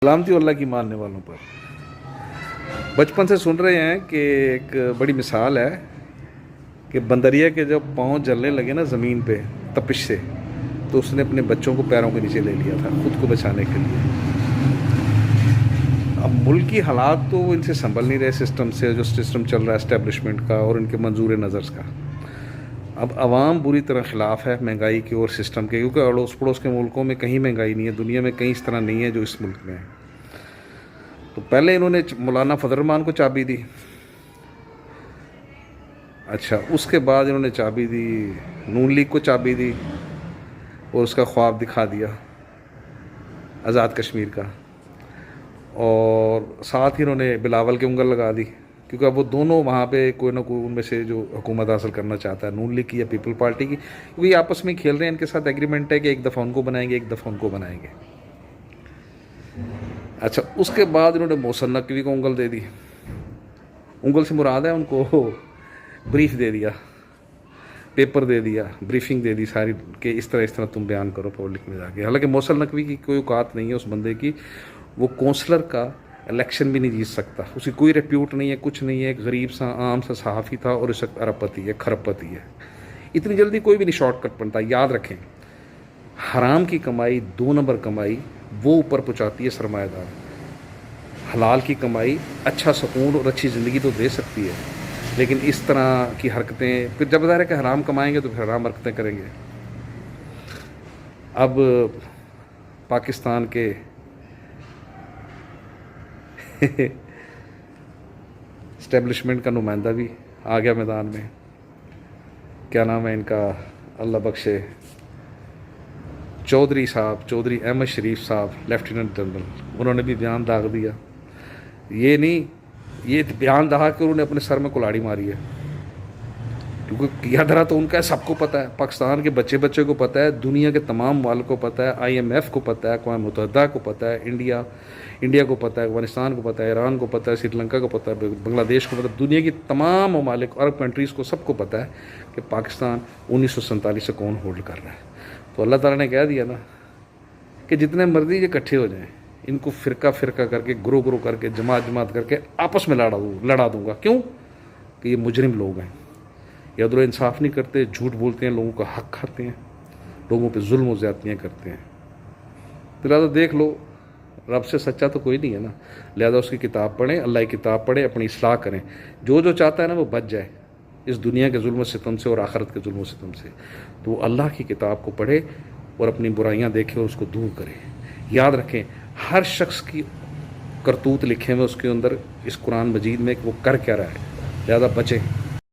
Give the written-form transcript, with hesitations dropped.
سلامتی اللہ کی ماننے والوں پر بچپن سے سن رہے ہیں کہ ایک بڑی مثال ہے کہ بندریا کے جب پاؤں جلنے لگے نا زمین پہ تپش سے، تو اس نے اپنے بچوں کو پیروں کے نیچے لے لیا تھا خود کو بچانے کے لیے۔ اب ملک کی حالات تو ان سے سنبھل نہیں رہے، سسٹم سے جو سسٹم چل رہا ہے اسٹیبلشمنٹ کا اور ان کے منظور نظر کا۔ اب عوام بری طرح خلاف ہے مہنگائی کے اور سسٹم کے، کیونکہ اڑوس پڑوس کے ملکوں میں کہیں مہنگائی نہیں ہے، دنیا میں کہیں اس طرح نہیں ہے جو اس ملک میں ہے۔ تو پہلے انہوں نے مولانا فضل الرحمان کو چابی دی، اچھا اس کے بعد انہوں نے چابی دی نون لیگ کو، چابی دی اور اس کا خواب دکھا دیا آزاد کشمیر کا، اور ساتھ ہی انہوں نے بلاول کے انگل لگا دی، کیونکہ اب وہ دونوں وہاں پہ کوئی نہ کوئی ان میں سے جو حکومت حاصل کرنا چاہتا ہے، نون لیگ کی یا پیپل پارٹی کی، کیونکہ یہ آپس میں کھیل رہے ہیں، ان کے ساتھ ایگریمنٹ ہے کہ ایک دفعہ ان کو بنائیں گے، ایک دفعہ ان کو بنائیں گے۔ اچھا اس کے بعد انہوں نے محسن نقوی کو انگل دے دی، انگل سے مراد ہے ان کو بریف دے دیا، پیپر دے دیا، بریفنگ دے دی ساری کہ اس طرح تم بیان کرو پبلک میں جا کے۔ حالانکہ محسن نقوی کی کوئی اوقات نہیں ہے اس بندے کی، وہ کونسلر کا الیکشن بھی نہیں جیت سکتا، اس کی کوئی ریپیوٹ نہیں ہے، کچھ نہیں ہے، ایک غریب سا عام سا صحافی تھا اور اس وقت ارب پتی ہے، کھرب پتی ہے۔ اتنی جلدی کوئی بھی نہیں شارٹ کٹ بنتا، یاد رکھیں حرام کی کمائی 2 نمبر کمائی وہ اوپر پہنچاتی ہے سرمایہ دار، حلال کی کمائی اچھا سکون اور اچھی زندگی تو دے سکتی ہے، لیکن اس طرح کی حرکتیں پھر جب ظاہر ہے کہ حرام کمائیں گے تو پھر حرام حرکتیں کریں گے۔ اب پاکستان کے اسٹیبلشمنٹ کا نمائندہ بھی آ گیا میدان میں، کیا نام ہے ان کا، اللہ بخشے، چودھری صاحب، چودھری احمد شریف صاحب لیفٹیننٹ جنرل، انہوں نے بھی بیان داغ دیا۔ یہ نہیں، یہ بیان دہا کہ انہوں نے اپنے سر میں کلاڑی ماری ہے، کیونکہ کیا دھرا تو ان کا ہے، سب کو پتہ ہے، پاکستان کے بچے کو پتہ ہے، دنیا کے تمام ممالک کو پتہ ہے، IMF کو پتہ ہے، اقوام متحدہ کو پتہ ہے، انڈیا کو پتہ ہے، افغانستان کو پتہ ہے، ایران کو پتہ ہے، سری لنکا کو پتہ ہے، بنگلہ دیش کو پتہ ہے، دنیا کی تمام ممالک عرب کنٹریز کو سب کو پتہ ہے کہ پاکستان 1947 سے کون ہولڈ کر رہا ہے۔ تو اللہ تعالیٰ نے کہہ دیا نا کہ جتنے مرضی یہ اکٹھے ہو جائیں، ان کو فرقہ کر کے، گروہ کر کے، جماعت کر کے آپس میں لڑا دوں گا۔ کیوں؟ کہ یہ مجرم لوگ ہیں، یہ عدل و انصاف نہیں کرتے، جھوٹ بولتے ہیں، لوگوں کا حق کھاتے ہیں، لوگوں پہ ظلم و زیادتیاں کرتے ہیں۔ لہٰذا دیکھ لو، رب سے سچا تو کوئی نہیں ہے نا، لہذا اس کی کتاب پڑھیں، اللہ کی کتاب پڑھیں، اپنی اصلاح کریں، جو چاہتا ہے نا وہ بچ جائے اس دنیا کے ظلم و ستم سے اور آخرت کے ظلم و ستم سے، تو وہ اللہ کی کتاب کو پڑھے اور اپنی برائیاں دیکھے اور اس کو دور کرے۔ یاد رکھیں ہر شخص کی کرتوت لکھے ہوئے اس کے اندر اس قرآن مجید میں کہ وہ کر کیا رہا ہے، لہذا بچیں۔